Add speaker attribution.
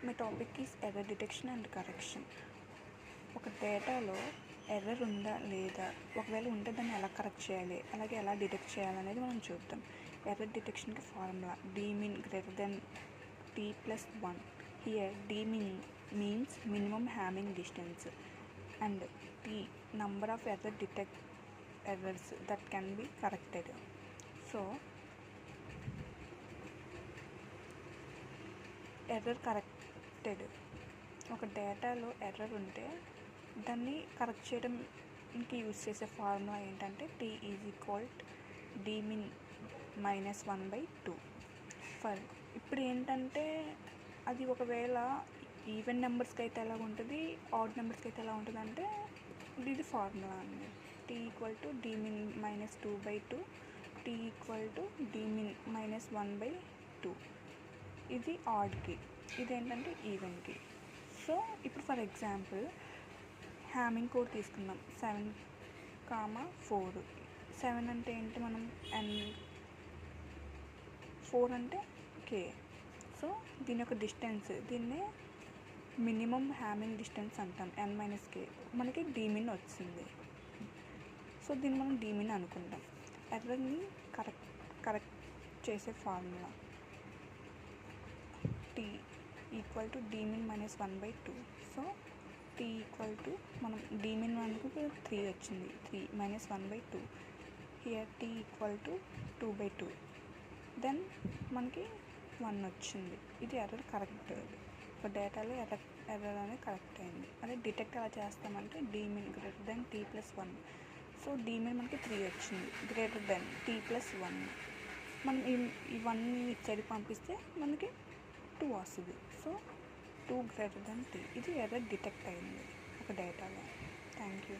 Speaker 1: My topic is error detection and correction. ఒక డేటాలో error ఉందా లేదా, ఒకవేళ ఉంటే దాన్ని ఎలా కరెక్ట్ చేయాలి, అలాగే ఎలా డిటెక్ట్ చేయాలనేది మనం చూద్దాం. ఎర్రర్ డిటెక్షన్కి formula dmin greater than t+1. Here dmin means minimum Hamming distance and t number of errors that can be corrected. So error corrected, ఒక డేటాలో ఎర్రర్ ఉంటే దాన్ని కరెక్ట్ చేయడానికి యూజ్ చేసే ఫార్ములా ఏంటంటే t = dmin - 1/2. ఇప్పుడు ఏంటంటే అది ఒకవేళ ఈవెన్ నెంబర్స్కి అయితే ఎలా ఉంటుంది, ఆడ్ నెంబర్స్కి అయితే ఎలా ఉంటుంది అంటే ఇది ఫార్ములా అండి. t = dmin - 2/2, t = dmin - 1/2. ఇది ఆడ్కి, ఇదేంటంటే ఈవెన్కి. సో ఇప్పుడు ఫర్ ఎగ్జాంపుల్ హ్యామింగ్ కోడ్ తీసుకుందాం 7,4. 7 అంటే ఏంటి, మనం n, 4 అంటే k. సో దీని యొక్క డిస్టెన్స్, దీన్నే మినిమం హ్యామింగ్ డిస్టెన్స్ అంటాం, n - k. మనకి dmin వచ్చింది. సో దీన్ని మనం dmin అనుకుంటాం. ఎర్రర్ని కరెక్ట్ చేసే formula t = dmin - 1/2. So t = మనం dmin మనకు 3 వచ్చింది, 3 - 1/2. Here t = 2/2. దెన్ మనకి 1 వచ్చింది. ఇది ఎర్రర్ కరెక్ట్, ఒక డేటాలో ఎర్రర్ అనేది కరెక్ట్ అయింది. అదే డిటెక్ట్ ఎలా చేస్తామంటే dmin greater than t+1. So dmin మనకి 3 వచ్చింది, greater than t+1. మనం ఈ 1 ఇచ్చడికి పంపిస్తే మనకి 2 వస్తుంది. So 2 greater than t. ఇది ఎర్రర్ డిటెక్ట్ అయింది ఒక డేటాలో. Thank you.